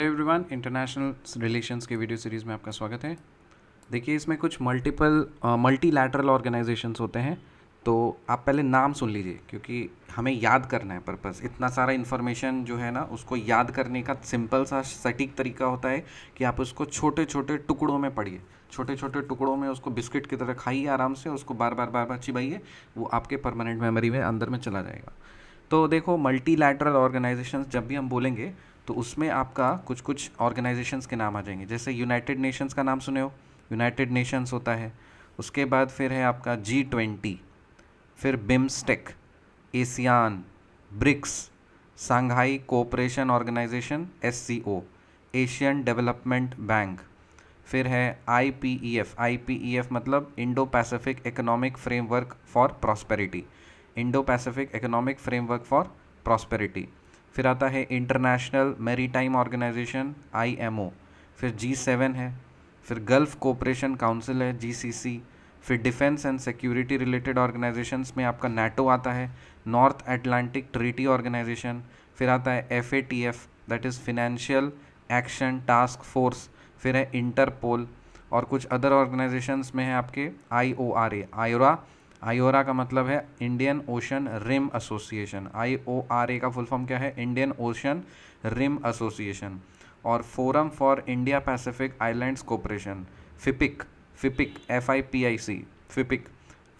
Everyone, international relations के video series में आपका स्वागत है। देखिए, इसमें कुछ मल्टीलैटरल ऑर्गेनाइजेशंस होते हैं। तो आप पहले नाम सुन लीजिए, क्योंकि हमें याद करना है। पर्पस इतना सारा इन्फॉर्मेशन जो है ना, उसको याद करने का सिंपल सा सटीक तरीका होता है कि आप उसको छोटे छोटे टुकड़ों में पढ़िए। छोटे छोटे टुकड़ों में उसको बिस्किट की तरह खाइए आराम से, उसको बार बार चिबाइए, वो आपके परमानेंट मेमोरी में अंदर में चला जाएगा। तो देखो, मल्टीलैटरल ऑर्गेनाइजेशंस जब भी हम बोलेंगे तो उसमें आपका कुछ कुछ ऑर्गेनाइजेशंस के नाम आ जाएंगे। जैसे यूनाइटेड नेशंस का नाम सुने हो, यूनाइटेड नेशंस होता है। उसके बाद फिर है आपका G20, फिर BIMSTEC, ASEAN, BRICS, Shanghai cooperation organisation SCO, Asian development bank, फिर है IPEF मतलब Indo Pacific economic framework for prosperity, Indo Pacific economic framework for prosperity. फिर आता है इंटरनेशनल मैरीटाइम ऑर्गेनाइजेशन IMO, फिर G7 है, फिर गल्फ कोऑपरेशन काउंसिल है GCC, फिर defence and security related organisations में आपका NATO आता है, नॉर्थ अटलांटिक ट्रीटी ऑर्गेनाइजेशन। फिर आता है FATF, that is financial action task force. फिर है इंटरपोल, और कुछ अदर ऑर्गेनाइजेशंस में है आपके IORA, आयोरा का मतलब है Indian Ocean Rim Association. IORA का फुल फॉर्म क्या है? Indian Ocean Rim Association. और forum for India Pacific Islands cooperation, FIPIC, FIPIC,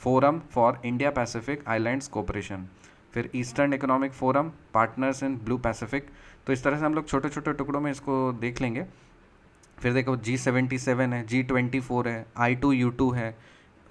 forum for India Pacific Islands cooperation. फिर Eastern Economic Forum, Partners in Blue Pacific. तो इस तरह से हम लोग छोटे छोटे टुकड़ों में इसको देख लेंगे। फिर देखो, G77 है, G24 है, I2U2 है,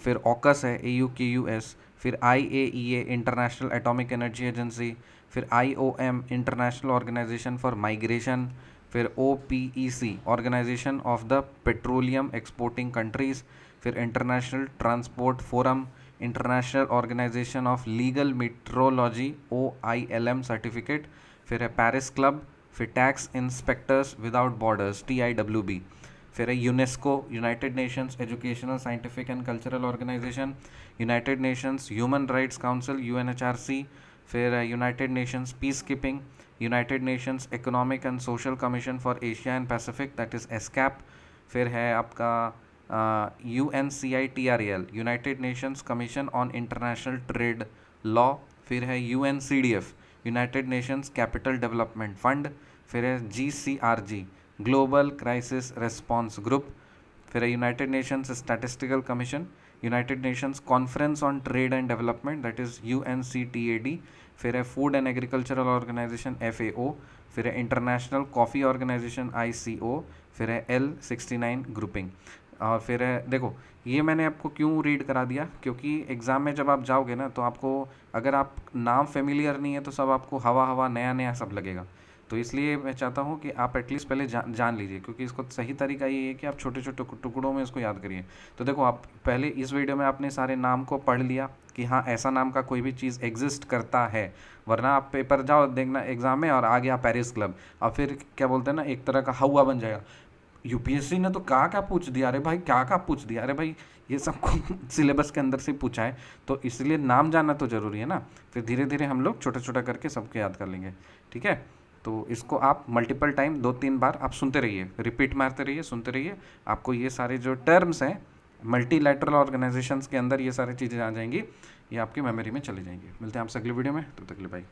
फिर ऑकस है, AUKUS, फिर IAEA International Atomic Energy Agency, फिर IOM International Organization for Migration, फिर OPEC Organization of the Petroleum Exporting Countries, फिर International Transport Forum, International Organization of Legal Metrology OILM certificate, फिर है पेरिस क्लब, फिर Tax Inspectors Without Borders TIWB, फिर है UNESCO, United Nations Educational Scientific and Cultural Organization, United Nations Human Rights Council UNHRC, फिर United Nations Peace Keeping, United Nations Economic and Social commission for Asia and Pacific, that is ESCAP, फिर है आपका UNCITRAL, United Nations commission on international trade law, फिर है UNCDF, United Nations capital development fund, फिर है GCRG, global crisis response group, फिर है United Nations statistical commission, United Nations conference on trade and development, that is UNCTAD, फिर है food and agricultural organisation FAO, फिर है इंटरनेशनल कॉफ़ी ऑर्गेनाइजेशन ICO, फिर है L69 ग्रुपिंग। और फिर है, देखो, ये मैंने आपको क्यों रीड करा दिया, क्योंकि एग्ज़ाम में जब आप जाओगे ना, तो आपको, अगर आप नाम फेमिलियर नहीं है तो सब आपको हवा हवा नया नया सब लगेगा। तो इसलिए मैं चाहता हूँ कि आप एटलीस्ट पहले जान लीजिए, क्योंकि इसको सही तरीका ये है कि आप छोटे छोटे टुकड़ों में इसको याद करिए। तो देखो, आप पहले इस वीडियो में आपने सारे नाम को पढ़ लिया कि हाँ, ऐसा नाम का कोई भी चीज़ एग्जिस्ट करता है, वरना आप पेपर जाओ देखना एग्ज़ाम में और आ गया पेरिस क्लब, और फिर क्या बोलते हैं ना, एक तरह का हवा बन जाएगा। UPSC ने तो क्या पूछ दिया, अरे भाई क्या पूछ दिया, अरे भाई ये सबको सिलेबस के अंदर से पूछा है। तो इसलिए नाम जानना तो ज़रूरी है ना। फिर धीरे धीरे हम लोग छोटा छोटा करके सबको याद कर लेंगे, ठीक है। तो इसको आप मल्टीपल टाइम 2-3 बार आप सुनते रहिए, रिपीट मारते रहिए, सुनते रहिए। आपको ये सारे जो टर्म्स हैं मल्टीलैटरल ऑर्गेनाइजेशंस के अंदर, ये सारी चीज़ें आ जाएंगी, ये आपकी मेमोरी में चली जाएंगी। मिलते हैं आपसे अगली वीडियो में, तब तक के लिए बाय।